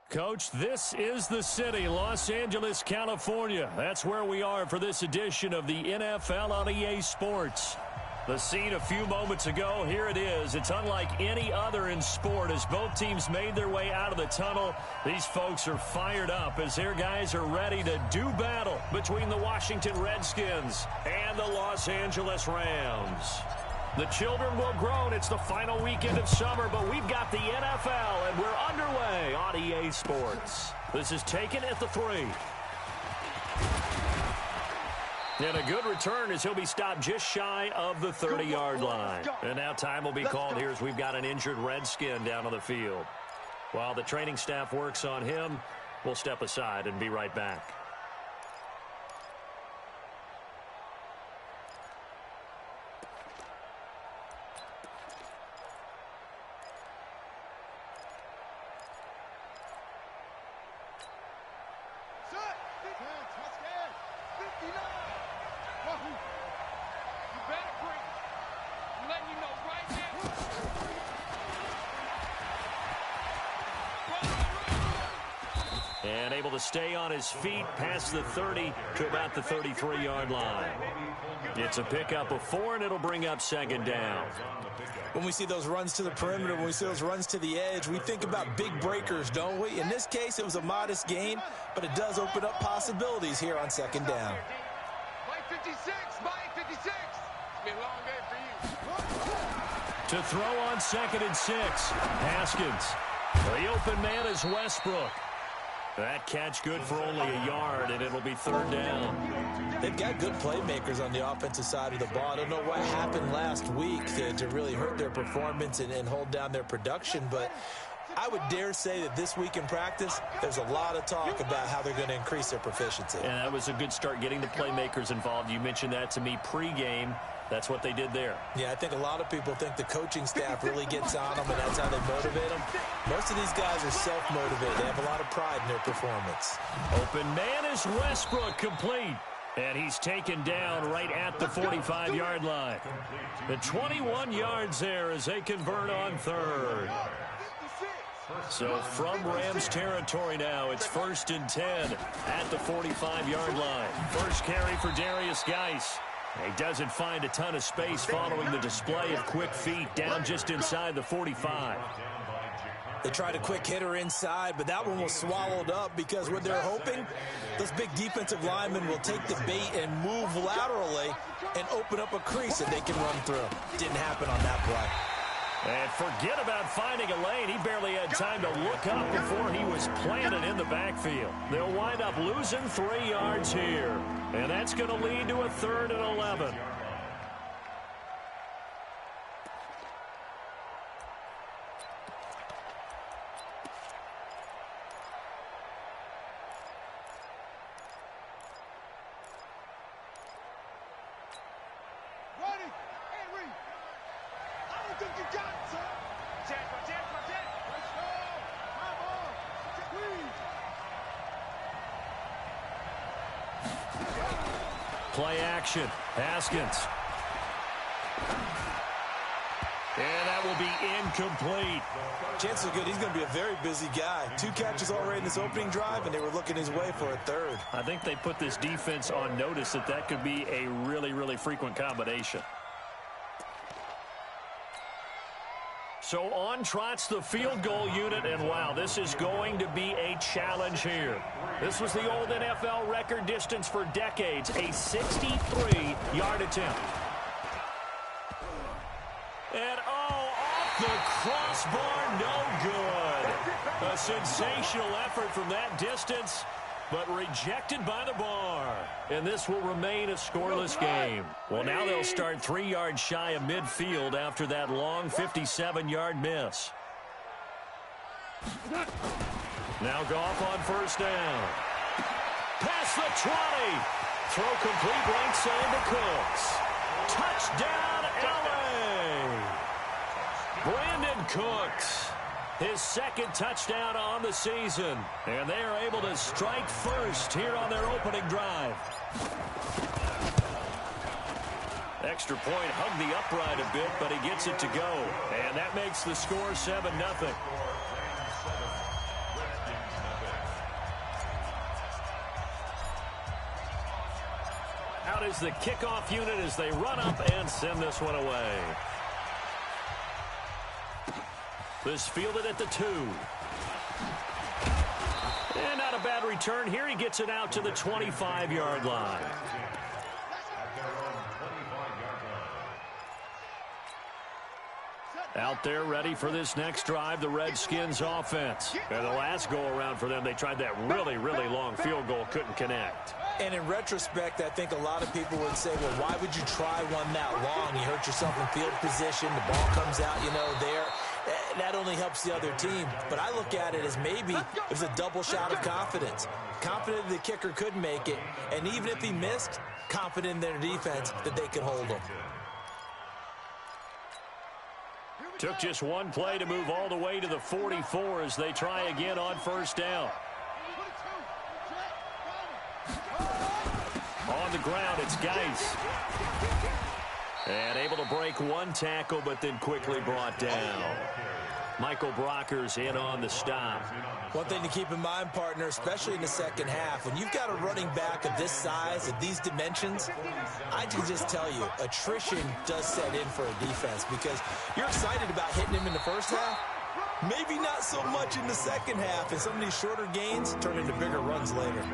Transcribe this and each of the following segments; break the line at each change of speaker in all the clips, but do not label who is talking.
Coach, this is the city, Los Angeles, California. That's where we are for this edition of the NFL on EA Sports. The scene a few moments ago, here it is. It's unlike any other in sport as both teams made their way out of the tunnel. These folks are fired up as their guys are ready to do battle between the Washington Redskins and the Los Angeles Rams. The children will groan. It's the final weekend of summer, but we've got the NFL, and we're underway on EA Sports. This is taken at the 3. And a good return as he'll be stopped just shy of the 30-yard line. And now time will be called here as we've got an injured Redskin down on the field. While the training staff works on him, we'll step aside and be right back. And able to stay on his feet past the 30 to about the 33-yard line. It's a pickup of 4, and it'll bring up second down.
When we see those runs to the perimeter, when we see those runs to the edge, we think about big breakers, don't we? In this case, it was a modest gain, but it does open up possibilities here on second down.
Mike 56, Mike 56. It's been a long day for you.
To throw on 2nd and 6, Haskins. The open man is Westbrook. That catch good for only a yard, and it'll be 3rd down.
They've got good playmakers on the offensive side of the ball. I don't know what happened last week to really hurt their performance and hold down their production, but I would dare say that this week in practice, there's a lot of talk about how they're going to increase their proficiency.
And that was a good start getting the playmakers involved. You mentioned that to me pregame. That's what they did there.
Yeah, I think a lot of people think the coaching staff really gets on them, and that's how they motivate them. Most of these guys are self-motivated. They have a lot of pride in their performance.
Open man is Westbrook, complete. And he's taken down right at the 45-yard line. The 21 yards there as they convert on 3rd. So from Rams territory now, it's 1st and 10 at the 45-yard line. First carry for Darius Geis. He doesn't find a ton of space following the display of quick feet down just inside the 45.
They tried a quick hitter inside, but that one was swallowed up because what they're hoping, those big defensive linemen will take the bait and move laterally and open up a crease that they can run through. Didn't happen on that play.
And forget about finding a lane. He barely had time to look up before he was planted in the backfield. They'll wind up losing 3 yards here. And that's going to lead to a 3rd and 11. Play action. Haskins. And that will be incomplete.
Chances are good. He's going to be a very busy guy. 2 catches already in this opening drive, and they were looking his way for a 3rd.
I think they put this defense on notice that could be a really, really frequent combination. So on trots the field goal unit, and wow, this is going to be a challenge here. This was the old NFL record distance for decades, a 63-yard attempt. And off the crossbar, no good. A sensational effort from that distance, but rejected by the bar. And this will remain a scoreless game. Well, now they'll start 3 yards shy of midfield after that long 57-yard miss. Now Goff on 1st down. Past the 20. Throw complete right side to Cooks. Touchdown, LA. Brandon Cooks. His 2nd touchdown on the season. And they are able to strike first here on their opening drive. Extra point, hugged the upright a bit, but he gets it to go. And that makes the score 7-0. is the kickoff unit as they run up and send this one away. This fielded at the 2. And not a bad return here. He gets it out to the 25-yard line. Out there ready for this next drive, the Redskins offense. And the last go-around for them, they tried that really, really long field goal, couldn't connect.
And in retrospect, I think a lot of people would say, well, why would you try one that long? You hurt yourself in field position. The ball comes out, there. That only helps the other team. But I look at it as maybe it was a double shot of confidence. Confident the kicker could make it. And even if he missed, confident in their defense that they could hold him.
Took just one play to move all the way to the 44 as they try again on first down. On the ground, it's Geis. And able to break one tackle, but then quickly brought down. Michael Brocker's in on the stop.
One thing to keep in mind, partner, especially in the second half, when you've got a running back of this size, of these dimensions, I can just tell you, attrition does set in for a defense because you're excited about hitting him in the first half. Maybe not so much in the second half, and some of these shorter gains turn into bigger runs later.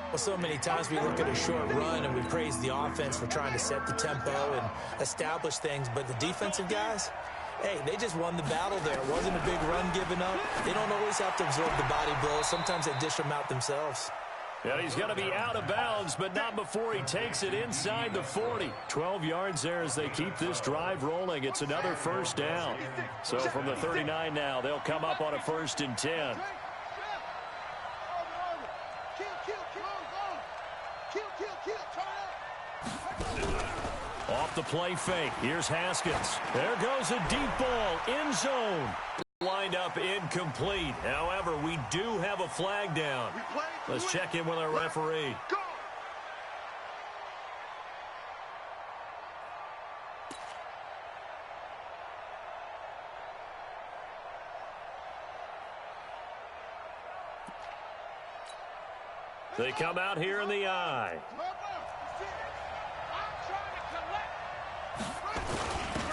Well, so many times we look at a short run and we praise the offense for trying to set the tempo and establish things, but the defensive guys, hey, they just won the battle there. It wasn't a big run given up. They don't always have to absorb the body blows. Sometimes they dish them out themselves.
Yeah, he's going to be out of bounds, but not before he takes it inside the 40. 12 yards there as they keep this drive rolling. It's another first down. So from the 39 now, they'll come up on a 1st and 10. Off the play fake. Here's Haskins. There goes a deep ball. End zone. Lined up incomplete. However, we do have a flag down. Let's check in with our referee. They come out here in the eye.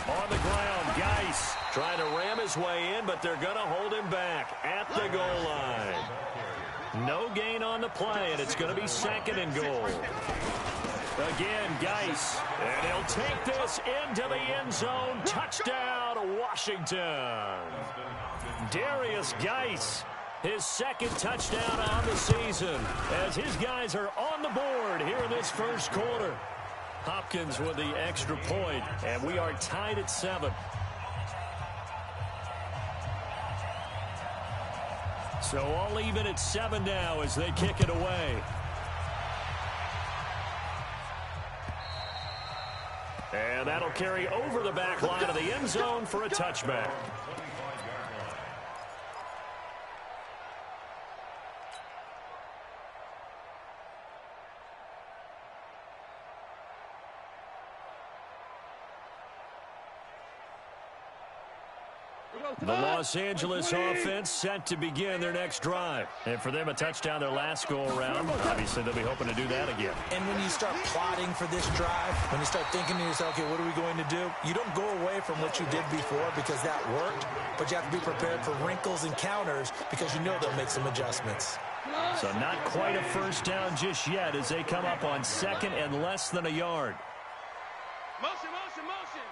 On the ground, Geis trying to ram his way in, but they're going to hold him back at the goal line. No gain on the play, and it's going to be 2nd and goal. Again, Geis, and he'll take this into the end zone. Touchdown, Washington. Darius Geis, his 2nd touchdown on the season, as his guys are on the board here in this first quarter. Hopkins with the extra point, and we are tied at 7. So all even at 7 now as they kick it away. And that'll carry over the back line of the end zone for a touchback. The Los Angeles offense set to begin their next drive. And for them, a touchdown their last go-around. Obviously, they'll be hoping to do that again.
And when you start plotting for this drive, when you start thinking to yourself, okay, what are we going to do? You don't go away from what you did before because that worked, but you have to be prepared for wrinkles and counters because you know they'll make some adjustments.
So not quite a first down just yet as they come up on 2nd and less than a yard.
Motion, motion, motion.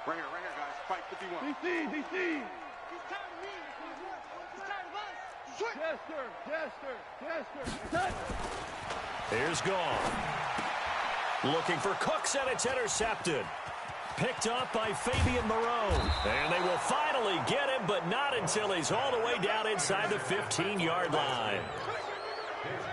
Right here, guys. Fight 51. DC. He's tired of me. He's tired of us. Yes, sir.
Here's Gone. Looking for Cooks, and it's intercepted. Picked up by Fabian Moreau. And they will finally get him, but not until he's all the way down inside the 15-yard line.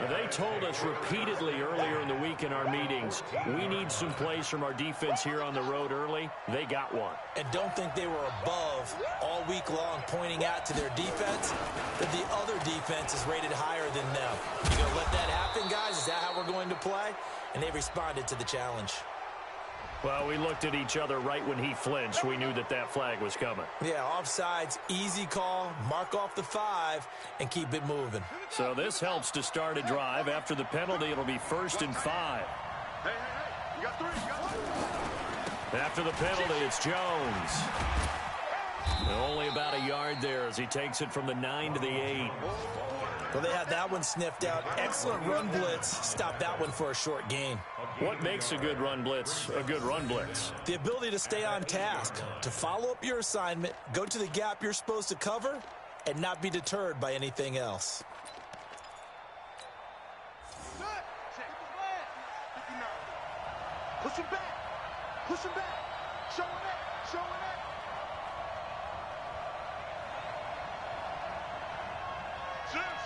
They told us repeatedly earlier in the week in our meetings, we need some plays from our defense here on the road early. They got one.
And don't think they were above all week long pointing out to their defense that the other defense is rated higher than them. You going to let that happen, guys? Is that how we're going to play? And they responded to the challenge.
Well, we looked at each other right when he flinched. We knew that that flag was coming.
Yeah, offsides, easy call, mark off the 5, and keep it moving.
So this helps to start a drive. After the penalty, it'll be 1st and 5.
Hey, you got 3, you got 3.
After the penalty, it's Jones. Only about a yard there as he takes it from the 9 to the 8.
Well, they had that one sniffed out. Excellent run blitz. Stop that one for a short gain.
What makes a good run blitz a good run blitz?
The ability to stay on task, to follow up your assignment, go to the gap you're supposed to cover, and not be deterred by anything else.
Push him back. Push him back. Showing it. Showing it.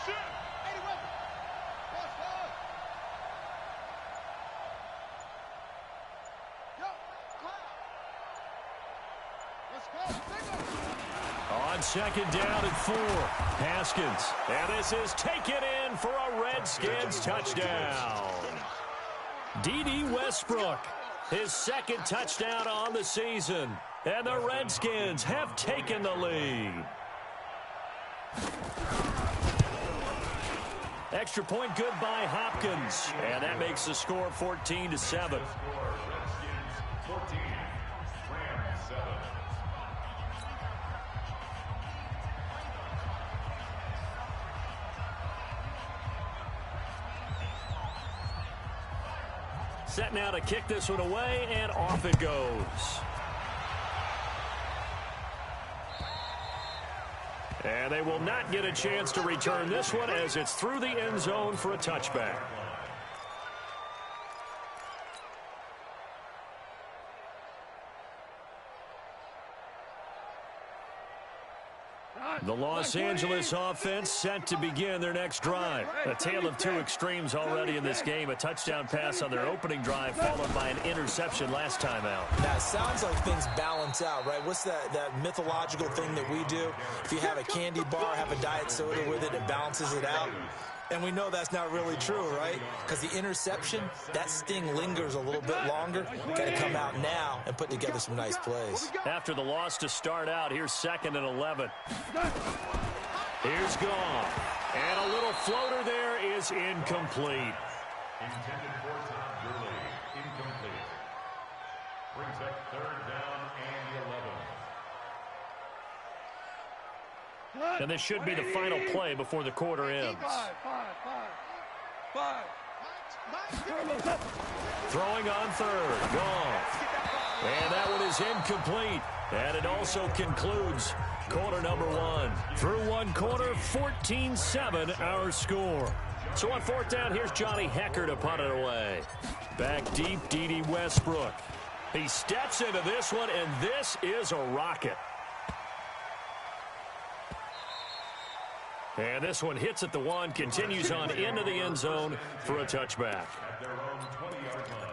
Shit. 80 weapon. Forward. Yo, Cloud. Let's go.
On 2nd down and 4. Haskins. And this is taken in for a Redskins touchdown. D.D. Westbrook, his 2nd touchdown on the season. And the Redskins have taken the lead. Extra point good by Hopkins. And that makes the score 14-7. Set now to kick this one away, and off it goes. And they will not get a chance to return this one as it's through the end zone for a touchback. The Los Angeles offense set to begin their next drive. A tale of 2 extremes already in this game. A touchdown pass on their opening drive followed by an interception last time out.
Now, it sounds like things balance out, right? What's that mythological thing that we do? If you have a candy bar, have a diet soda with it, it balances it out. And we know that's not really true, right? Because the interception, that sting lingers a little bit longer. Got to come out now and put together some nice plays.
After the loss to start out, here's 2nd and 11. Here's Goff. And a little floater there is incomplete.
Intended for Todd Gurley. Incomplete. Brings up 3rd down and 11.
And this should be the final play before the quarter ends. Throwing on 3rd. Goff. And that one is incomplete. And it also concludes quarter number 1. Through 1 quarter, 14-7 our score. So on 4th down, here's Johnny Hecker to punt it away. Back deep, D.D. Westbrook. He steps into this one, and this is a rocket. And this one hits at the 1, continues on into the end zone for a touchback.
At their own 20-yard line.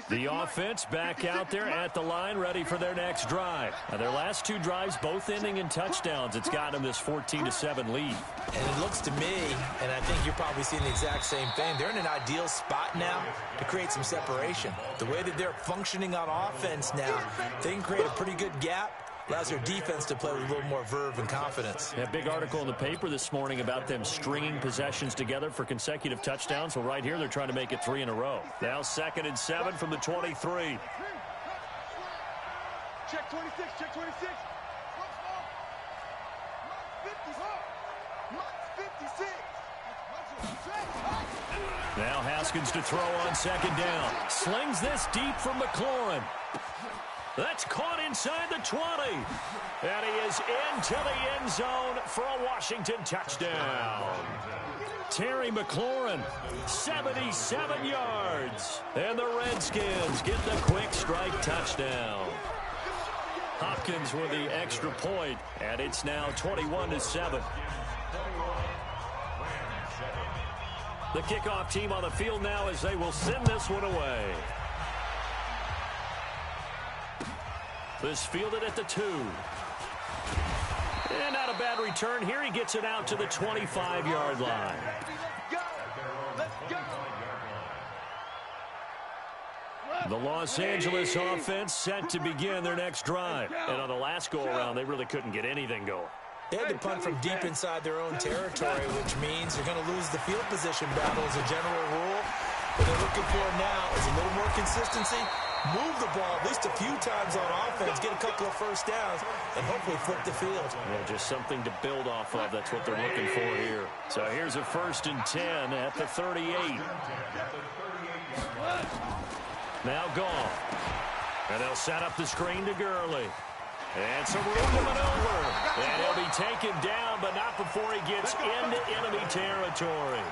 The offense back out there at the line, ready for their next drive. Now, their last 2 drives, both ending in touchdowns. It's got them this 14-7 lead.
And it looks to me, and I think you're probably seeing the exact same thing, they're in an ideal spot now to create some separation. The way that they're functioning on offense now, they can create a pretty good gap. Allows their defense to play with a little more verve and confidence.
A big article in the paper this morning about them stringing possessions together for consecutive touchdowns. Well, right here, they're trying to make it 3 in a row. Now 2nd and 7 from the 23.
Check 26, check 26.
Now Haskins to throw on 2nd down. Slings this deep from McLaurin. That's caught inside the 20. And he is into the end zone for a Washington touchdown. Terry McLaurin, 77 yards. And the Redskins get the quick strike touchdown. Hopkins with the extra point, and it's now 21-7. The kickoff team on the field now as they will send this one away. This fielded at the 2. And not a bad return here. He gets it out to the 25-yard line. The Los Angeles offense set to begin their next drive. And on the last go-around, they really couldn't get anything going.
They had to punt from deep inside their own territory, which means you're going to lose the field position battle as a general rule. What they're looking for now is a little more consistency, move the ball at least a few times on offense, get a couple of first downs, and hopefully flip the field.
Yeah, just something to build off of. That's what they're looking for here. So here's a 1st and 10 at the 38. Now gone. And they'll set up the screen to Gurley. And some room to maneuver. And he'll be taken down, but not before he gets into enemy territory.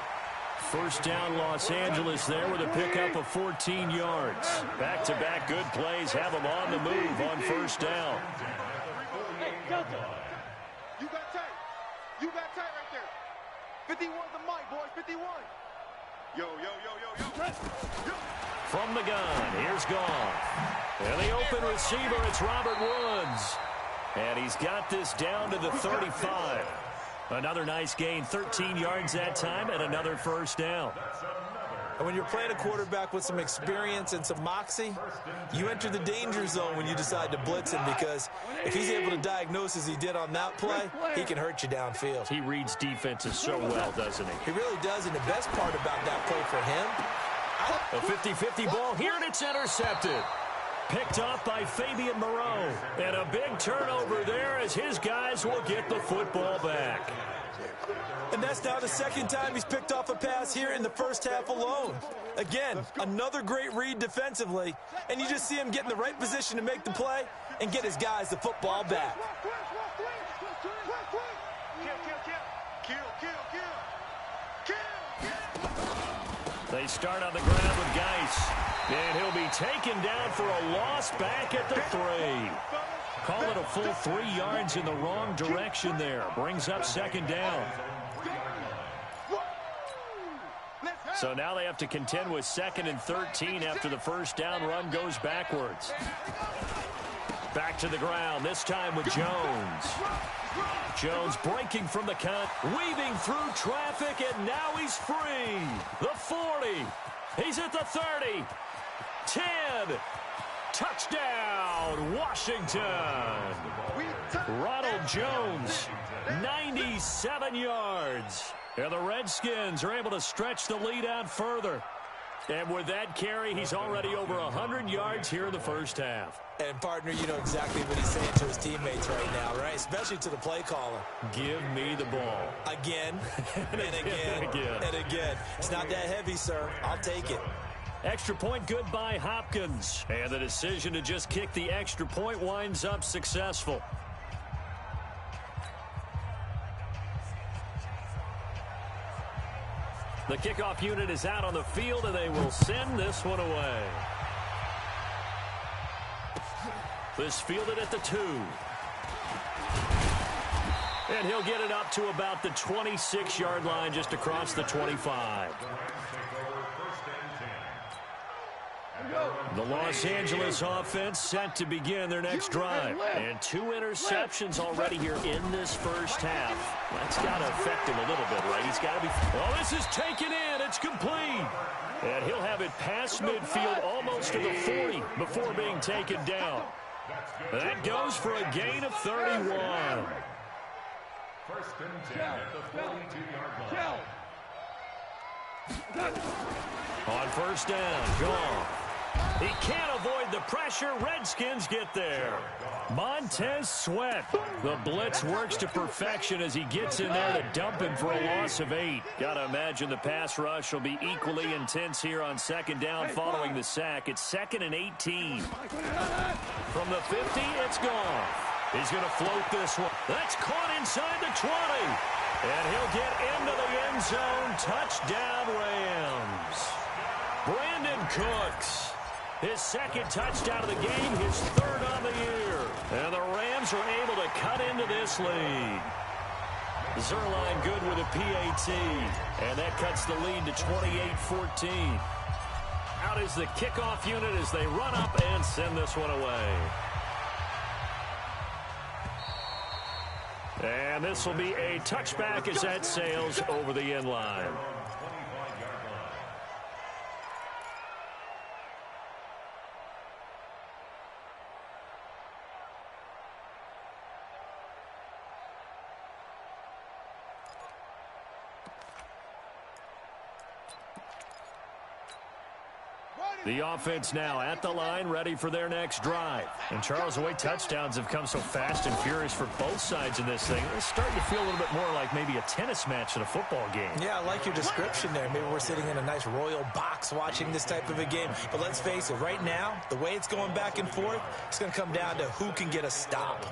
First down, Los Angeles there with a pickup of 14 yards. Back-to-back good plays have them on the move on first down.
Hey, you got tight. You got tight right there. 51's the mic, boys. 51. Yo.
From the gun, here's Goff. And the open receiver, it's Robert Woods. And he's got this down to the 35. Another nice gain, 13 yards that time, and another first down.
And when you're playing a quarterback with some experience and some moxie, you enter the danger zone when you decide to blitz him, because if he's able to diagnose as he did on that play, he can hurt you downfield.
He reads defenses so well, doesn't he?
He really does, and the best part about that play for him,
a 50-50 ball here, and it's intercepted. Picked off by Fabian Moreau. And a big turnover there as his guys will get the football back.
And that's now the second time he's picked off a pass here in the first half alone. Again, another great read defensively, and you just see him get in the right position to make the play and get his guys the football back.
They start on the ground with Geis. And he'll be taken down for a loss back at the 3. Call it a full 3 yards in the wrong direction there. Brings up second down. So now they have to contend with 2nd and 13 after the first down run goes backwards. Back to the ground, this time with Jones. Jones breaking from the cut, weaving through traffic, and now he's free. The 40. He's at the 30. 10. Touchdown, Washington. Ronald Jones, 97 yards. And the Redskins are able to stretch the lead out further. And with that carry, he's already over 100 yards here in the first half.
And, partner, you know exactly what he's saying to his teammates right now, right? Especially to the play caller.
Give me the ball.
Again, and again, and again. It's not that heavy, sir. I'll take it.
Extra point good by Hopkins. And the decision to just kick the extra point winds up successful. The kickoff unit is out on the field, and they will send this one away. This fielded at the 2. And he'll get it up to about the 26-yard line, just across the 25. The Los Angeles offense set to begin their next drive. And 2 interceptions already here in this first half. That's got to affect him a little bit, right? He's got to be... Oh, this is taken in. It's complete. And he'll have it past midfield almost to the 40 before being taken down. That goes for a gain of 31.
1st and 10 at the 42-yard line.
On first down, gone. He can't avoid the pressure. Redskins get there. Montez Sweat. The blitz works to perfection as he gets in there to dump him for a loss of 8. Got to imagine the pass rush will be equally intense here on second down following the sack. It's 2nd and 18. From the 50, it's gone. He's going to float this one. That's caught inside the 20. And he'll get into the end zone. Touchdown, Rams. Brandon Cooks. His 2nd touchdown of the game, his 3rd on the year. And the Rams are able to cut into this lead. Zerline good with a PAT. And that cuts the lead to 28-14. Out is the kickoff unit as they run up and send this one away. And this will be a touchback as that sails over the end line. The offense now at the line, ready for their next drive. And Charles, the way touchdowns have come so fast and furious for both sides in this thing, it's starting to feel a little bit more like maybe a tennis match in a football game.
Yeah, I like your description there. Maybe we're sitting in a nice royal box watching this type of a game. But let's face it, right now, the way it's going back and forth, it's going to come down to who can get a stop.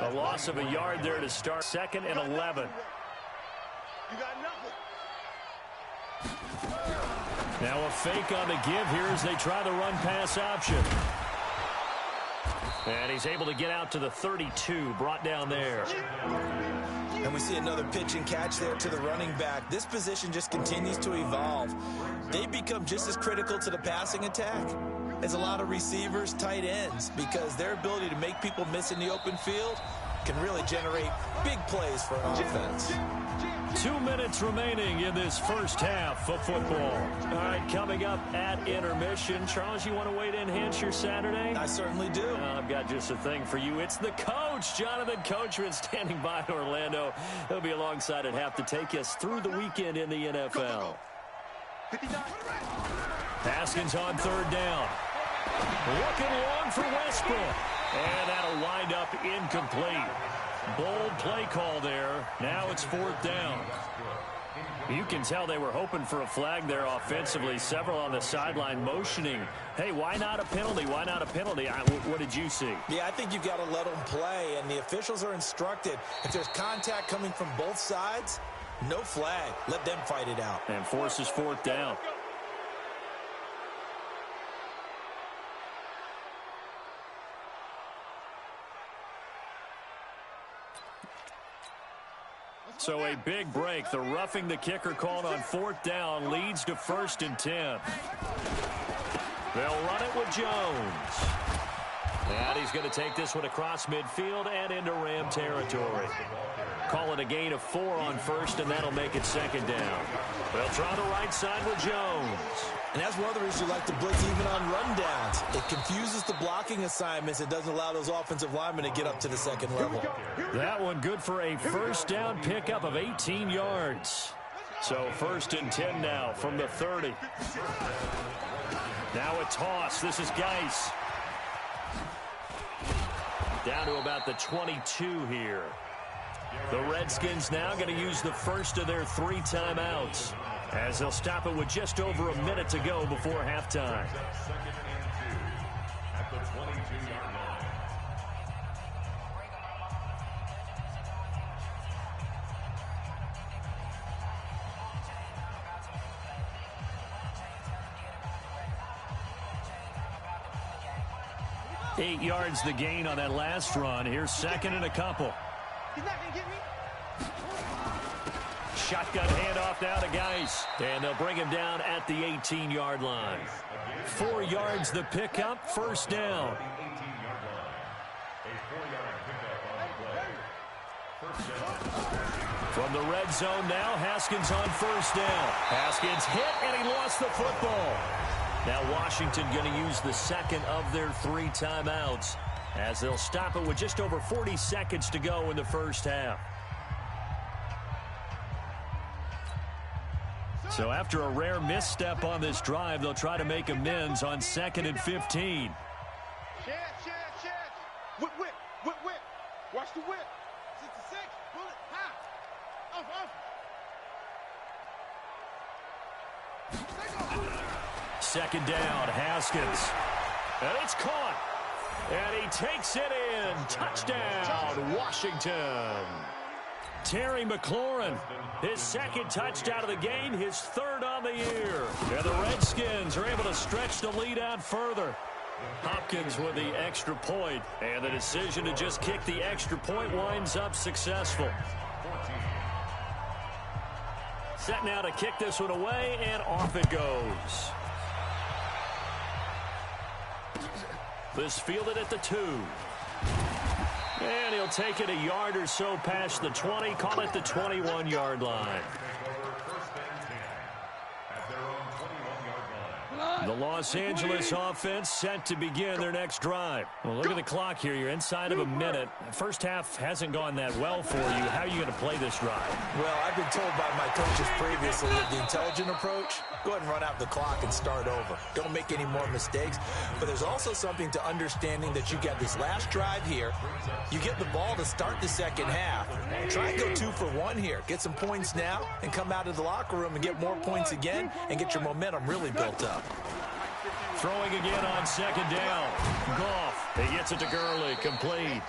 A loss of a yard there to start. 2nd and 11.
You got nothing.
Now a fake on the give here as they try the run-pass option. And he's able to get out to the 32, brought down there.
And we see another pitch and catch there to the running back. This position just continues to evolve. They become just as critical to the passing attack as a lot of receivers, tight ends, because their ability to make people miss in the open field can really generate big plays for an offense.
2 minutes remaining in this first half of football. All right, coming up at intermission. Charles, you want to wait to enhance your Saturday?
I certainly do.
I've got just a thing for you. It's the coach, Jonathan Coachman, standing by in Orlando. He'll be alongside at half to take us through the weekend in the NFL. Haskins on 3rd down. Looking long for Westbrook. And that'll wind up incomplete. Bold play call there. Now it's 4th down. You can tell they were hoping for a flag there offensively. Several on the sideline motioning. Hey, why not a penalty? Why not a penalty? What did you see?
Yeah, I think you've got to let them play, and the officials are instructed. If there's contact coming from both sides, no flag. Let them fight it out.
And forces 4th down. So a big break. The roughing the kicker called on 4th down leads to 1st and 10. They'll run it with Jones. And he's going to take this one across midfield and into Ram territory. Call it a gain of 4 on 1st, and that'll make it 2nd down. They'll try the right side with Jones.
And that's one of the reasons you like to blitz even on rundowns. It confuses the blocking assignments. It doesn't allow those offensive linemen to get up to the 2nd level.
That one good for a 1st down pickup of 18 yards. So 1st and 10 now from the 30. Now a toss. This is Geis. Down to about the 22 here. The Redskins now going to use the first of their 3 timeouts, as they'll stop it with just over a minute to go before halftime.
2nd and 2 at the 22-yard line.
Eight yards the gain on that last run. Here's 2nd and a couple.
He's not going to get me.
Shotgun handoff now to Geis. And they'll bring him down at the 18-yard line. 4 yards the pickup, 1st down. From the red zone now, Haskins on 1st down. Haskins hit, and he lost the football. Now Washington going to use the 2nd of their 3 timeouts, as they'll stop it with just over 40 seconds to go in the first half. So after a rare misstep on this drive, they'll try to make amends on 2nd and 15.
Chance. Whip. Watch the whip. 66. Bullet. High. Off.
2nd down, Haskins. And it's caught. And he takes it in. Touchdown, Washington. Terry McLaurin, his 2nd touchdown of the game, his 3rd on the year. And the Redskins are able to stretch the lead out further. Hopkins with the extra point, and the decision to just kick the extra point winds up successful. Set now to kick this one away, and off it goes. This fielded at the 2. And he'll take it a yard or so past the 20, call it the 21-yard line. The Los Angeles offense set to begin their next drive. Well, look at the clock here. You're inside of a minute. First half hasn't gone that well for you. How are you going to play this drive?
Well, I've been told by my coaches previously that the intelligent approach, go ahead and run out the clock and start over. Don't make any more mistakes. But there's also something to understanding that you got this last drive here. You get the ball to start the second half. Try and go 2 for 1 here. Get some points now and come out of the locker room and get more points again and get your momentum really built up.
Throwing again on second down. Goff. He gets it to Gurley. Complete.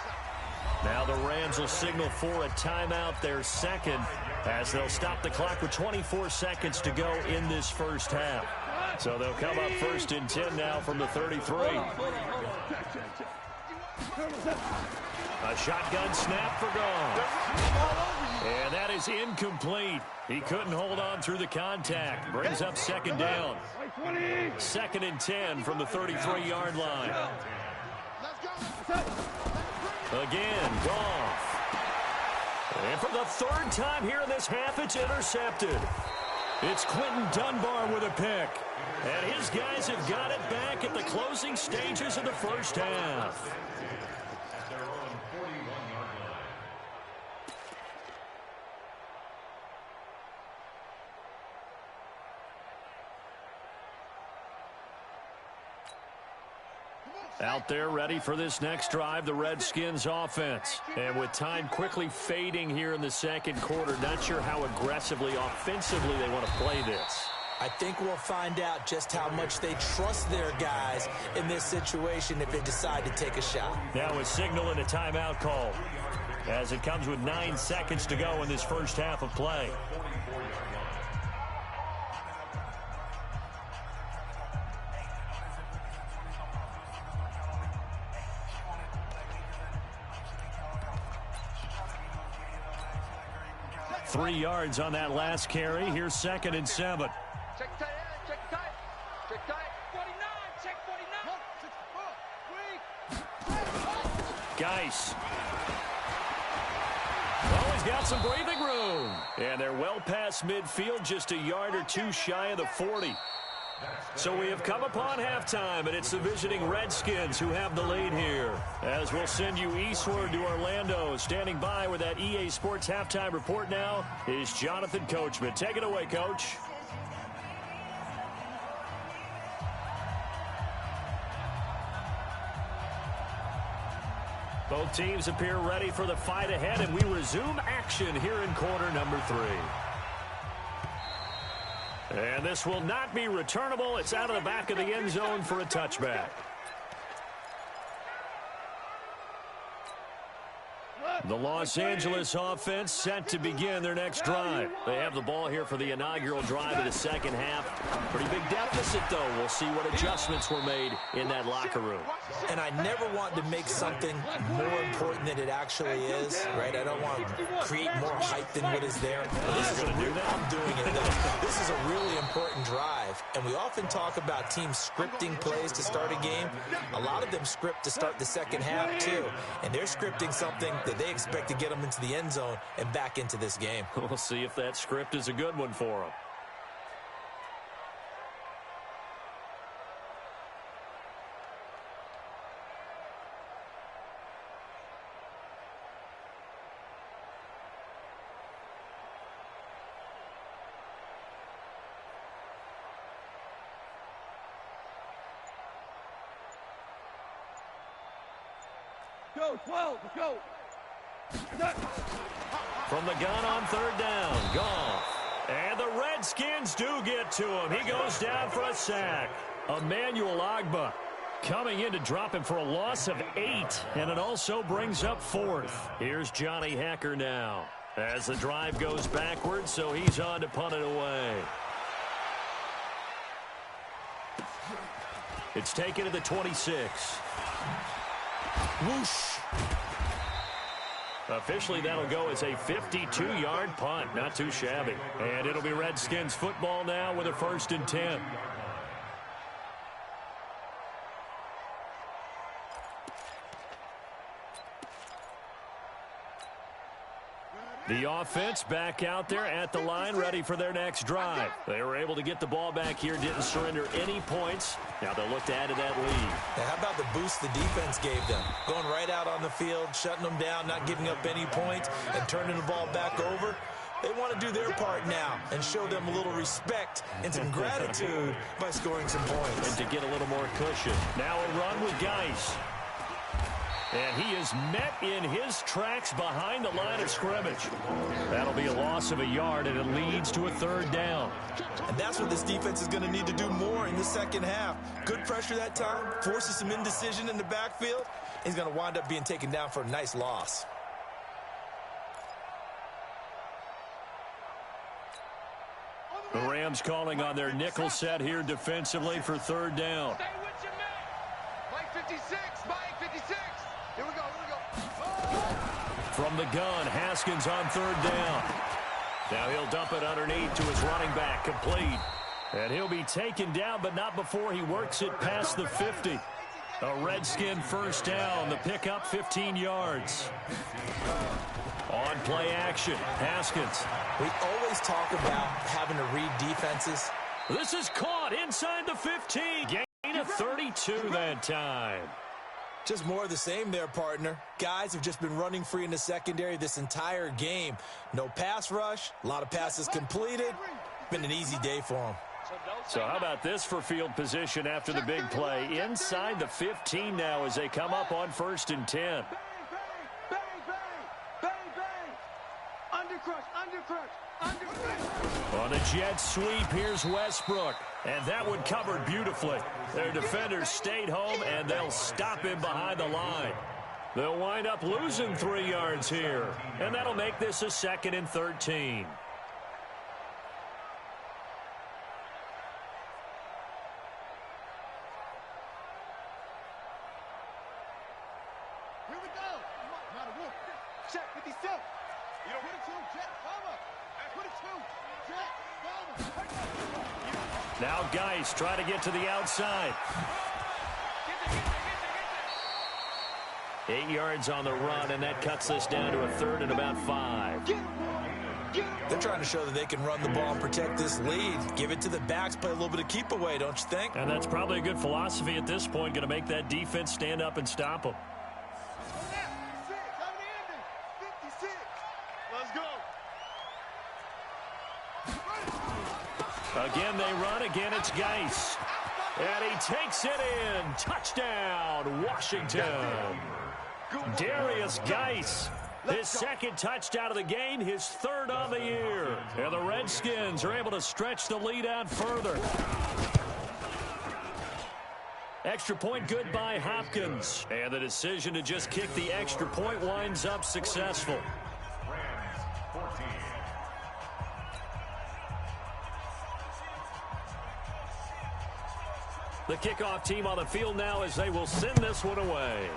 Now the Rams will signal for a timeout, their second, as they'll stop the clock with 24 seconds to go in this first half. So they'll come up 1st and 10 now from the 33. A shotgun snap for Goff. And that is incomplete. He couldn't hold on through the contact. Brings up second down. 2nd and 10 from the 33-yard line. Again, Goff. And for the 3rd time here in this half, it's intercepted. It's Quentin Dunbar with a pick. And his guys have got it back at the closing stages of the first half. Out there ready for this next drive, the Redskins offense. And with time quickly fading here in the second quarter, not sure how aggressively, offensively they want to play this.
I think we'll find out just how much they trust their guys in this situation if they decide to take a shot.
Now a signal and a timeout call as it comes with 9 seconds to go in this first half of play. Three yards on that last carry. Here's 2nd and 7.
Check tight end, check tight. Check tight. 49, check 49.
Geis. Well, he's got some breathing room. And they're well past midfield, just a yard or 2 shy of the 40. So we have come upon halftime, and it's the visiting Redskins who have the lead here. As we'll send you eastward to Orlando. Standing by with that EA Sports halftime report now is Jonathan Coachman. Take it away, Coach. Both teams appear ready for the fight ahead, and we resume action here in quarter number 3. And this will not be returnable. It's out of the back of the end zone for a touchback. The Los Angeles offense set to begin their next drive. They have the ball here for the inaugural drive of the second half. Pretty big deficit, though. We'll see what adjustments were made in that locker room.
And I never want to make something more important than it actually is, right? I don't want to create more hype than what is there. This is I'm doing it, though. This is a really important drive, and we often talk about teams scripting plays to start a game. A lot of them script to start the second half, too, and they're scripting something that they expect to get them into the end zone and back into this game.
We'll see if that script is a good one for them.
Go, 12, go.
From the gun on 3rd down, Goff. And the Redskins do get to him. He goes down for a sack. Emmanuel Ogbah coming in to drop him for a loss of 8. And it also brings up 4th. Here's Johnny Hekker now as the drive goes backwards, so he's on to punt it away. It's taken to the 26. Whoosh. Officially, that'll go as a 52-yard punt. Not too shabby. And it'll be Redskins football now with a 1st and 10. The offense back out there at the line, ready for their next drive. They were able to get the ball back here, didn't surrender any points. Now they'll look to add to that lead.
Now, how about the boost the defense gave them? Going right out on the field, shutting them down, not giving up any points, and turning the ball back over. They want to do their part now and show them a little respect and some gratitude by scoring some points.
And to get a little more cushion. Now a run with Geis. And he is met in his tracks behind the line of scrimmage. That'll be a loss of a yard, and it leads to a third down.
And that's what this defense is going to need to do more in the second half. Good pressure that time, forces some indecision in the backfield. He's going to wind up being taken down for a nice loss.
The Rams calling on their nickel set here defensively for third down.
Stay with your man. Mike 56, Mike 56. Here we go, here we go.
From the gun, Haskins on third down. Now he'll dump it underneath to his running back, complete. And he'll be taken down, but not before he works it past the 50. A Redskin first down, the pickup 15 yards. On play action, Haskins.
We always talk about having to read defenses.
This is caught inside the 15. Gain of 32 that time.
Just more of the same there, partner. Guys have just been running free in the secondary this entire game. No pass rush, a lot of passes completed. Been an easy day for them.
So how about this for field position after the big play? Inside the 15 now as they come up on 1st and 10. On the jet sweep, here's Westbrook. And that one covered beautifully. Their defenders stayed home, and they'll stop him behind the line. They'll wind up losing 3 yards here. And that'll make this a 2nd and 13.
Here we go. Not a wolf. Check 57. You don't put it to Jet Farmer. Put it to Jet Farmer.
Now Geis try to get to the outside. 8 yards on the run, and that cuts this down to a 3rd and about 5.
They're trying to show that they can run the ball and protect this lead. Give it to the backs, play a little bit of keep away, don't you think?
And that's probably a good philosophy at this point, going to make that defense stand up and stop them.
Let's go.
Again they run, again it's Geis. And he takes it in. Touchdown, Washington. Darius Geis. His 2nd touchdown of the game, his 3rd on the year. And the Redskins are able to stretch the lead out further. Extra point good by Hopkins. And the decision to just kick the extra point winds up successful. The kickoff team on the field now as they will send this one away.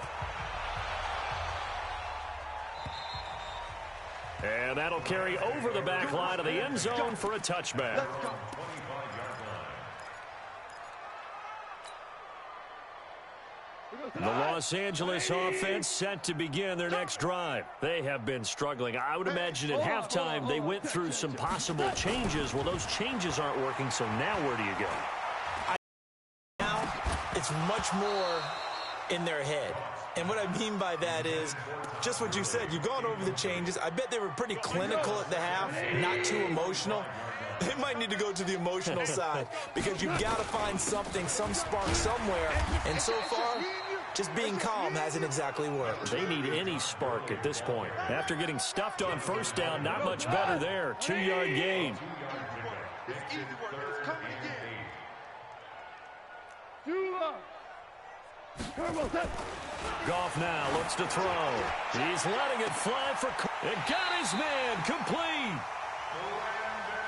And that'll carry over the back line of the end zone for a touchback. The Los Angeles offense set to begin their next drive. They have been struggling. I would imagine at halftime they went through some possible changes. Well, those changes aren't working, so now where do you go?
Now it's much more in their head. And what I mean by that is just what you said. You've gone over the changes. I bet they were pretty clinical at the half, not too emotional. They might need to go to the emotional side because you've got to find something, some spark somewhere. And so far, just being calm hasn't exactly worked.
They need any spark at this point. After getting stuffed on 1st down, not much better there. 2-yard gain. Goff now looks to throw. He's letting it fly for... It got his man complete.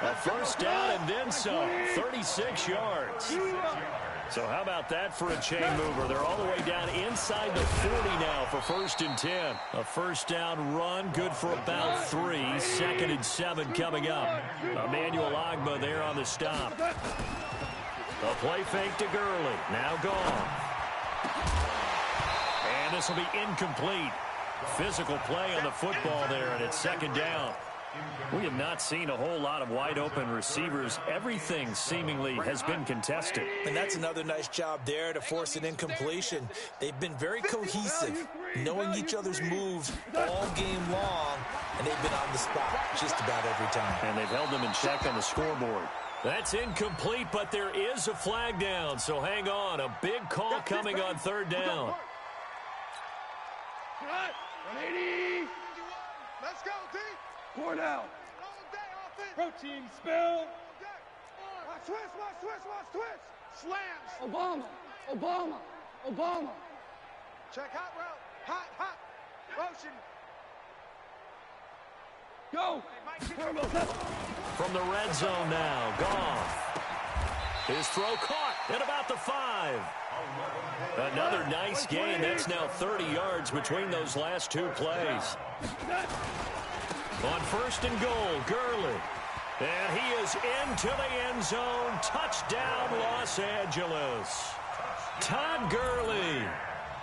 A 1st down and then some. 36 yards. So how about that for a chain mover? They're all the way down inside the 40 now for 1st and 10. A 1st down run, good for about 3. 2nd and 7 coming up. Emmanuel Ogbah there on the stop. A play fake to Gurley. Now gone. And this will be incomplete. Physical play on the football there, and it's 2nd down. We have not seen a whole lot of wide-open receivers. Everything seemingly has been contested.
And that's another nice job there to force an incompletion. They've been very cohesive, knowing each other's moves all game long, and they've been on the spot just about every time.
And they've held them in check on the scoreboard. That's incomplete, but there is a flag down, so hang on. A big call coming on third down.
180. Let's go, D. 4 down. Protein spill. Watch twist. Slams. Obama. Check hot route. Hot. Motion. Go.
From the red zone now, Goff. His throw caught at about the 5. Another nice gain. That's now 30 yards between those last two plays. On first and goal, Gurley. And he is into the end zone. Touchdown, Los Angeles. Todd Gurley,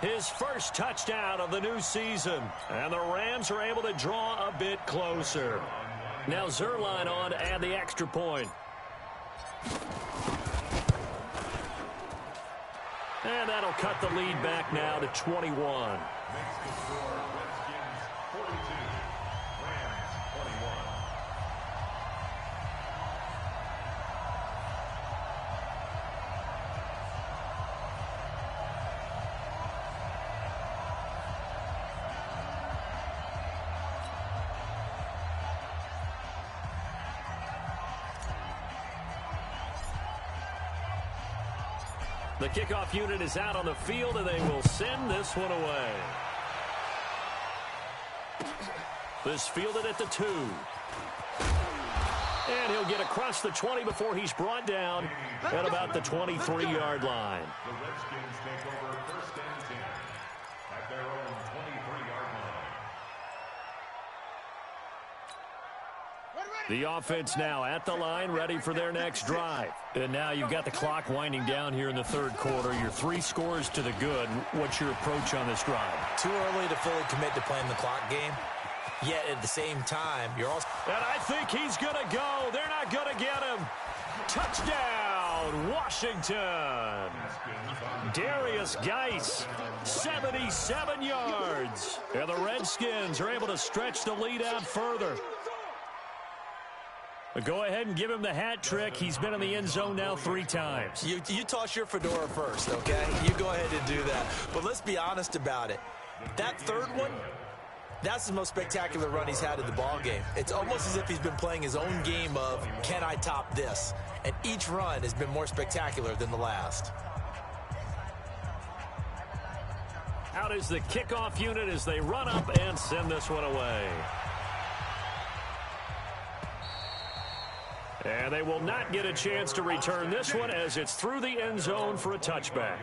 his first touchdown of the new season. And the Rams are able to draw a bit closer. Now Zerline on to add the extra point. And that'll cut the lead back now to 21.
Makes the score Redskins 42, Rams 21.
The kickoff unit is out on the field, and they will send this one away. This fielded at the 2. And he'll get across the 20 before he's brought down at about the 23-yard line.
The Redskins take over first and 10 at their own 23-yard line.
The offense now at the line, ready for their next drive. And now you've got the clock winding down here in the third quarter. You're 3 scores to the good. What's your approach on this drive?
Too early to fully commit to playing the clock game. Yet at the same time, you're also...
And I think he's going to go. They're not going to get him. Touchdown, Washington. Darius Geis, 77 yards. And the Redskins are able to stretch the lead out further. Go ahead and give him the hat trick. He's been in the end zone now 3 times.
You toss your fedora first, okay? You go ahead and do that. But let's be honest about it. That third one, that's the most spectacular run he's had in the ball game. It's almost as if he's been playing his own game of, can I top this? And each run has been more spectacular than the last.
Out is the kickoff unit as they run up and send this one away. And they will not get a chance to return this one as it's through the end zone for a touchback.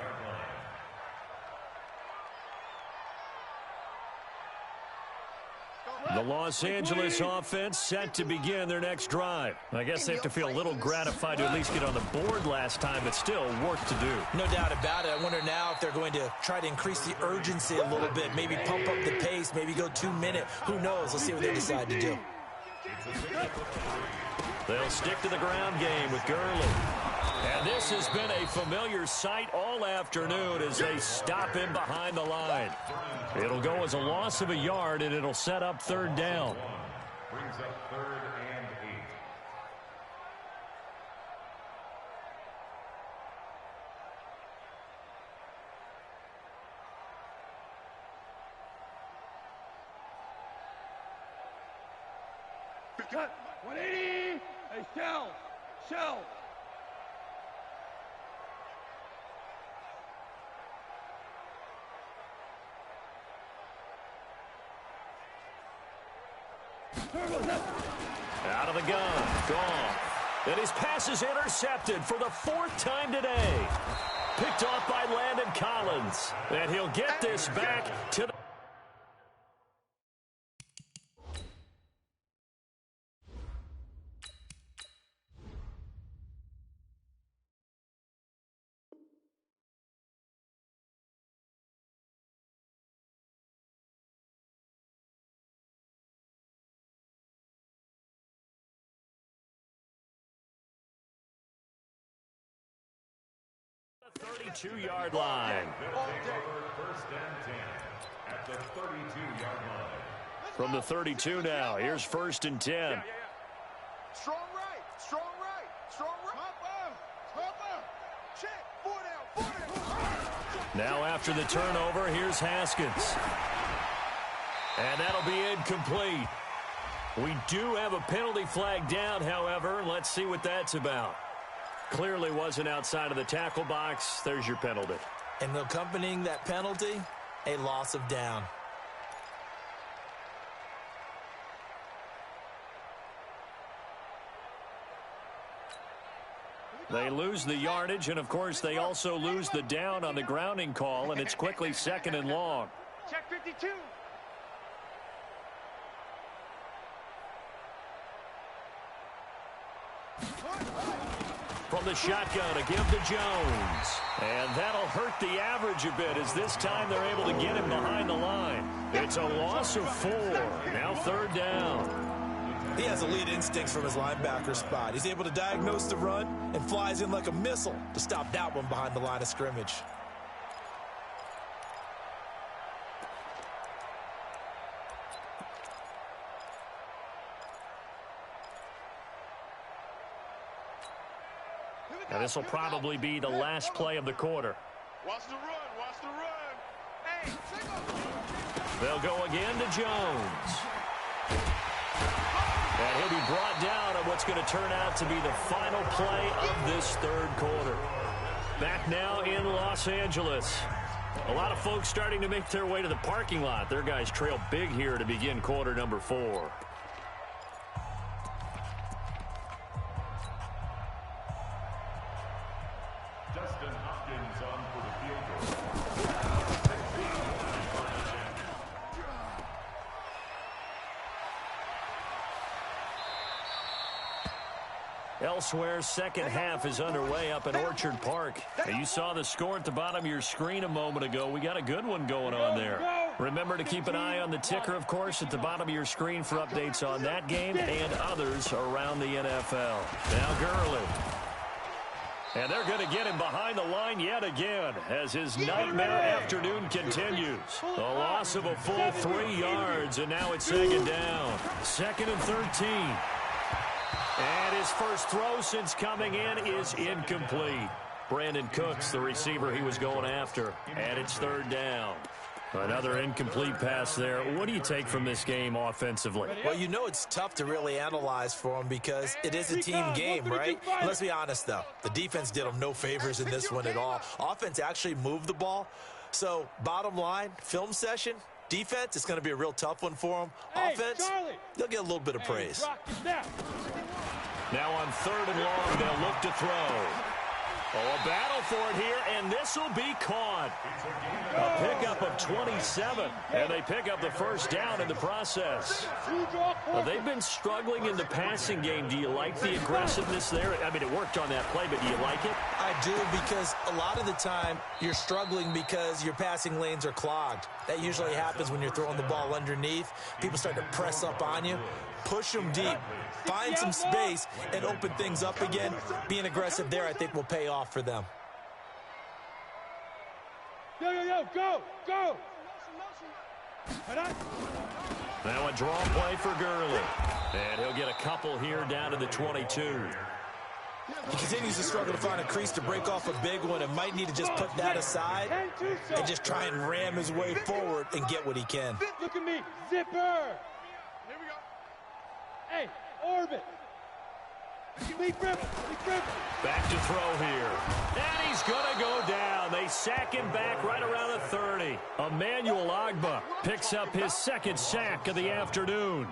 The Los Angeles offense set to begin their next drive. I guess they have to feel a little gratified to at least get on the board last time, but still work to do.
No doubt about it. I wonder now if they're going to try to increase the urgency a little bit, maybe pump up the pace, maybe go 2-minute. Who knows? Let's see what they decide to do.
They'll stick to the ground game with Gurley. And this has been a familiar sight all afternoon as they stop him behind the line. It'll go as a loss of a yard, and it'll set up third down.
Brings up 3rd and 8.
Cut. 180. Hey, shell.
Out of the gun, Goff. And his pass is intercepted for the 4th time today. Picked off by Landon Collins. And he'll get this back to the... 32-yard line.
First and 10 at the 32-yard line.
From the 32 now, here's first and 10.
Strong right, strong right, strong right. Hopper. Check, 4 down.
Now after the turnover, here's Haskins. And that'll be incomplete. We do have a penalty flag down, however. Let's see what that's about. Clearly wasn't outside of the tackle box. There's your penalty.
And accompanying that penalty, a loss of down.
They lose the yardage, and, of course, they also lose the down on the grounding call, and it's quickly second and long.
Check 52.
From the shotgun, a give to Jones. And that'll hurt the average a bit as this time they're able to get him behind the line. It's a loss of 4. Now third down.
He has elite instincts from his linebacker spot. He's able to diagnose the run and flies in like a missile to stop that one behind the line of scrimmage.
Now this will probably be the last play of the quarter.
Watch the run, watch the run. Hey,
They'll go again to Jones. And he'll be brought down on what's going to turn out to be the final play of this third quarter. Back now in Los Angeles. A lot of folks starting to make their way to the parking lot. Their guys trail big here to begin quarter number 4. Elsewhere, second half is underway up in Orchard Park. Now, you saw the score at the bottom of your screen a moment ago. We got a good one going on there. Remember to keep an eye on the ticker, of course, at the bottom of your screen for updates on that game and others around the NFL. Now Gurley. And they're going to get him behind the line yet again as his nightmare afternoon continues. A loss of a full 3 yards, and now it's second down. Second and 13. And his first throw since coming in is incomplete. Brandon Cooks, the receiver he was going after. And it's third down. Another incomplete pass there. What do you take from this game offensively?
Well, you know it's tough to really analyze for him because it is a team game, right? Let's be honest, though. The defense did them no favors in this one at all. Offense actually moved the ball. So, bottom line, film session, defense, it's going to be a real tough one for them. Offense, they'll get a little bit of praise.
Now on third and long, they'll look to throw. Oh, a battle for it here, and this will be caught. A pickup of 27, and they pick up the first down in the process. Well, they've been struggling in the passing game. Do you like the aggressiveness there? I mean, it worked on that play, but do you like it?
I do, because a lot of the time you're struggling because your passing lanes are clogged. That usually happens when you're throwing the ball underneath. People start to press up on you. Push them deep. Find some space and open things up again. Being aggressive there, I think, will pay off for them.
Go!
Now a draw play for Gurley. And he'll get a couple here down to the 22.
He continues to struggle to find a crease to break off a big one and might need to just put that aside and just try and ram his way forward and get what he can.
Look at me, zipper! Here we go. Hey, orbit!
Back to throw here. And he's going to go down. They sack him back right around the 30. Emmanuel Ogbah picks up his second sack of the afternoon.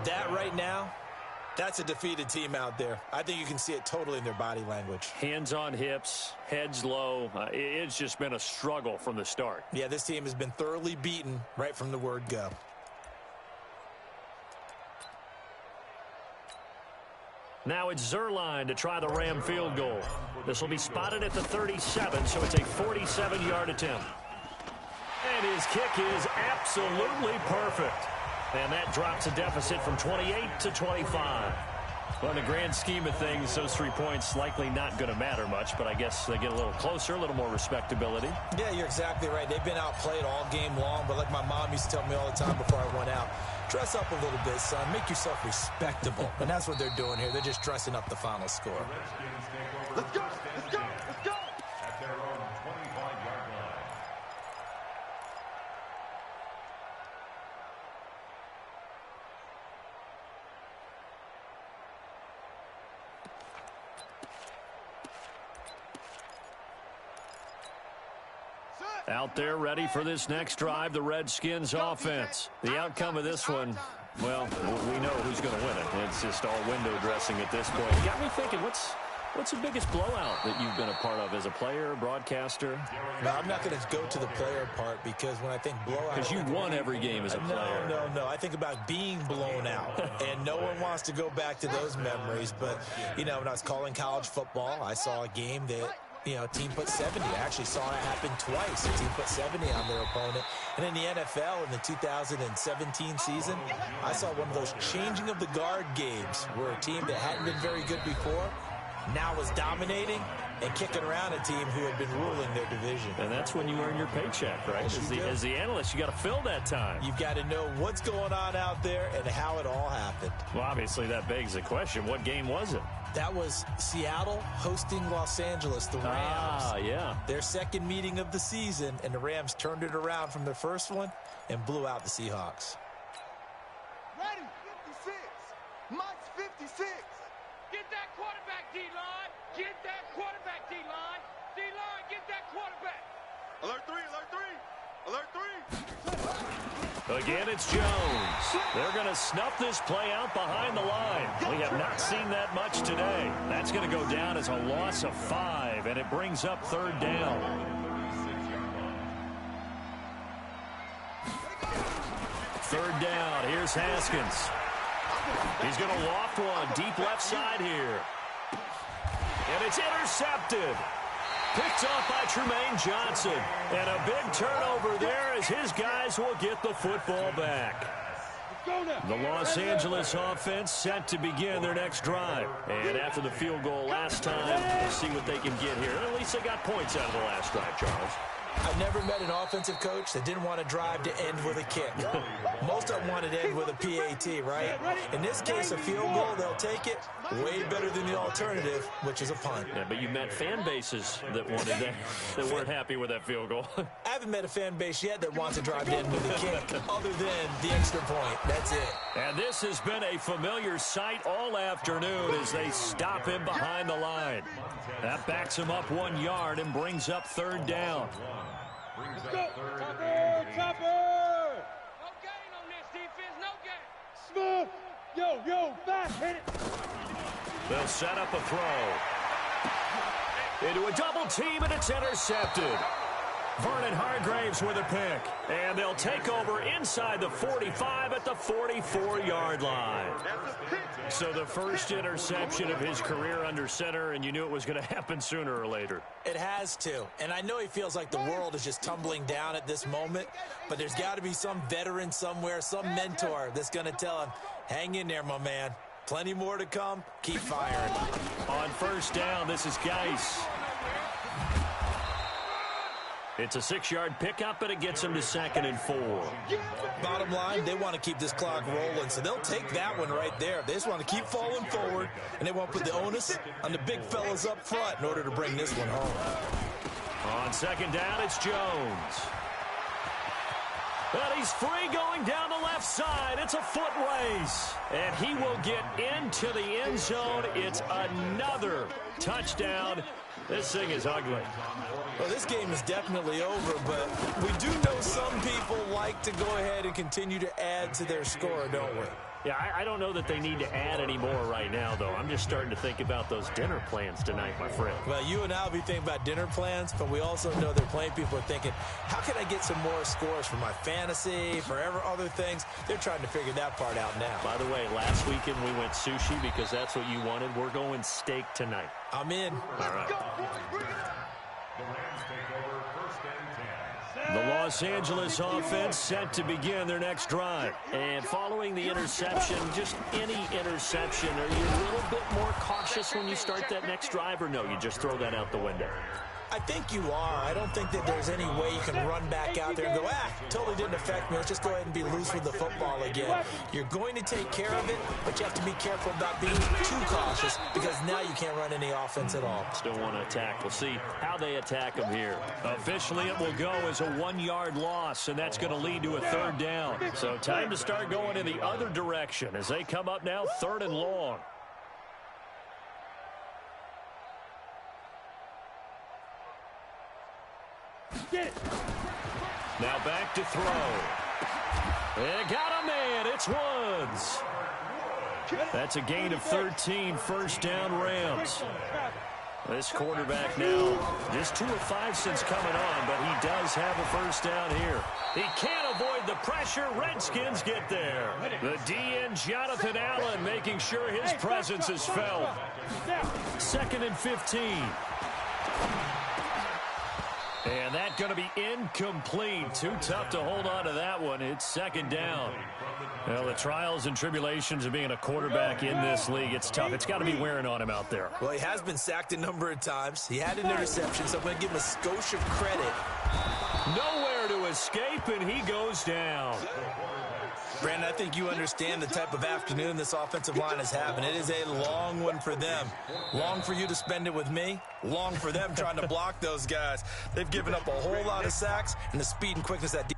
That right now, that's a defeated team out there. I think you can see it totally in their body language.
Hands on hips, heads low. It's just been a struggle from the start.
Yeah, this team has been thoroughly beaten right from the word go.
Now it's Zerline to try the Ram field goal. This will be spotted at the 37, so it's a 47-yard attempt. And his kick is absolutely perfect. And that drops a deficit from 28 to 25. Well, in the grand scheme of things, those 3 points likely not going to matter much, but I guess they get a little closer, a little more respectability.
Yeah, you're exactly right. They've been outplayed all game long, but like my mom used to tell me all the time before I went out, dress up a little bit, son. Make yourself respectable. And that's what they're doing here. They're just dressing up the final score.
Let's go! Let's go! Let's go!
At their own 25-yard line.
Out there ready for this next drive, the Redskins offense. The outcome of this one, well, we know who's going to win it. It's just all window dressing at this point. Got me thinking, what's the biggest blowout that you've been a part of as a player, broadcaster?
No, I'm not going to go to the player part because when I think blowout...
Because you won every game as a player.
No. I think about being blown out, and no one wants to go back to those memories. But, you know, when I was calling college football, I saw a game that... You know, a team put 70. I actually saw it happen twice. A team put 70 on their opponent. And in the NFL, in the 2017 season, I saw one of those changing of the guard games where a team that hadn't been very good before now was dominating and kicking around a team who had been ruling their division.
And that's when you earn your paycheck, right? As the analyst, you got to fill that time.
You've got to know what's going on out there and how it all happened.
Well, obviously, that begs the question, what game was it?
That was Seattle hosting Los Angeles, the Rams.
Yeah.
Their second meeting of the season, and the Rams turned it around from their first one and blew out the Seahawks.
Ready, 56. Mike's 56. Get that quarterback, D-line. Get that quarterback, D-line. D-line, get that quarterback. Alert 3, alert 3. Alert 3.
Again, it's Jones. They're going to snuff this play out behind the line. We have not seen that much today. That's going to go down as a loss of 5, and it brings up third down. Third down. Here's Haskins. He's going to loft one deep left side here. And it's intercepted. Picked off by Tremaine Johnson. And a big turnover there as his guys will get the football back. The Los Angeles offense set to begin their next drive. And after the field goal last time, we'll see what they can get here. At least they got points out of the last drive, Charles.
I've never met an offensive coach that didn't want to drive to end with a kick. Most of them wanted to end with a PAT, right? In this case, a field goal, they'll take it. Way better than the alternative, which is a punt.
Yeah, but you met fan bases that wanted that, that weren't happy with that field goal.
I haven't met a fan base yet that wants to drive to end with a kick, other than the extra point. That's it.
And this has been a familiar sight all afternoon as they stop him behind the line. That backs him up 1 yard and brings up third down.
Let's go. Chopper. No gain on this defense. No gain. Smooth. Yo, fast. Hit it.
They'll set up a throw. Into a double team, and it's intercepted. Vernon Hargraves with a pick. And they'll take over inside the 45 at the 44-yard line. So the first interception of his career under center, and you knew it was going to happen sooner or later.
It has to. And I know he feels like the world is just tumbling down at this moment, but there's got to be some veteran somewhere, some mentor that's going to tell him, hang in there, my man. Plenty more to come. Keep firing.
On first down, this is Geis. It's a 6-yard pickup, and it gets him to 2nd and 4.
Bottom line, they want to keep this clock rolling, so they'll take that one right there. They just want to keep falling forward, and they want to put the onus on the big fellas up front in order to bring this one home.
On 2nd down, it's Jones. And he's free going down the left side. It's a foot race. And he will get into the end zone. It's another touchdown. This thing is ugly.
Well, this game is definitely over, but we do know some people like to go ahead and continue to add to their score, don't we?
Yeah, I don't know that they need to add any more right now, though. I'm just starting to think about those dinner plans tonight, my friend.
Well, you and I will be thinking about dinner plans, but we also know there are plenty of people are thinking, how can I get some more scores for my fantasy, for other things? They're trying to figure that part out now.
By the way, last weekend we went sushi because that's what you wanted. We're going steak tonight.
I'm in.
All right.
The Rams take over 1st and 10.
The Los Angeles offense set to begin their next drive. And following the interception, just any interception, are you a little bit more cautious when you start that next drive, or no, you just throw that out the window?
I think you are. I don't think that there's any way you can run back out there and go, totally didn't affect me. Let's just go ahead and be loose with the football again. You're going to take care of it, but you have to be careful about being too cautious because now you can't run any offense at all.
Still want to attack. We'll see how they attack them here. Officially, it will go as a 1-yard loss, and that's going to lead to a 3rd down. So time to start going in the other direction as they come up now 3rd and long. Now back to throw. And got a man. It's Woods. That's a gain of 13, 1st down Rams. This quarterback now just 2 of 5 since coming on, but he does have a 1st down here. He can't avoid the pressure. Redskins get there. The DN Jonathan Allen making sure his presence is felt. 2nd and 15. And that's going to be incomplete. Too tough to hold on to that one. It's 2nd down. Well, the trials and tribulations of being a quarterback in this league, it's tough. It's got to be wearing on him out there.
Well, he has been sacked a number of times. He had an interception, so I'm going to give him a skosh of credit.
Nowhere to escape, and he goes down.
Brandon, I think you understand the type of afternoon this offensive line is having. It is a long one for them. Long for you to spend it with me. Long for them trying to block those guys. They've given up a whole lot of sacks, and the speed and quickness that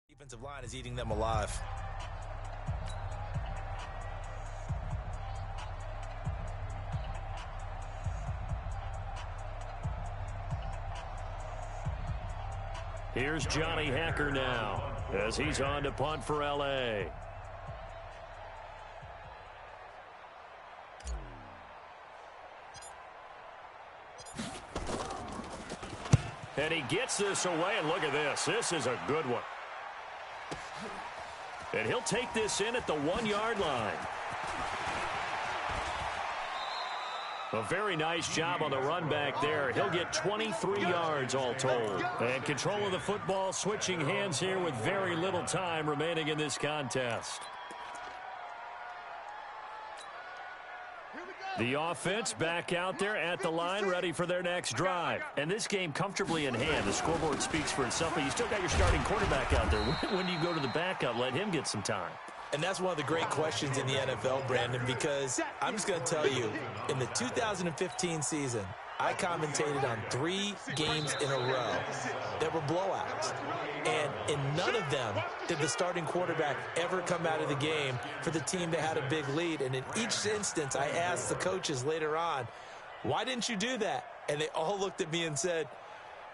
defensive line is eating them alive.
Here's Johnny Hacker now as he's on to punt for L.A. And he gets this away, and look at this. This is a good one. And he'll take this in at the 1-yard line. A very nice job on the run back there. He'll get 23 yards all told. And control of the football, switching hands here with very little time remaining in this contest. The offense back out there at the line, ready for their next drive. And this game comfortably in hand. The scoreboard speaks for itself, but you still got your starting quarterback out there. When do you go to the backup? Let him get some time.
And that's one of the great questions in the NFL, Brandon, because I'm just going to tell you, in the 2015 season, I commentated on 3 games in a row that were blowouts. And in none of them did the starting quarterback ever come out of the game for the team that had a big lead. And in each instance, I asked the coaches later on, why didn't you do that? And they all looked at me and said,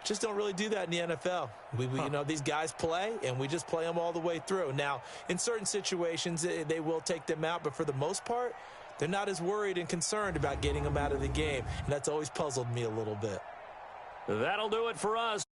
just don't really do that in the NFL. You know, these guys play, and we just play them all the way through. Now, in certain situations, they will take them out, but for the most part, they're not as worried and concerned about getting them out of the game, and that's always puzzled me a little bit.
That'll do it for us.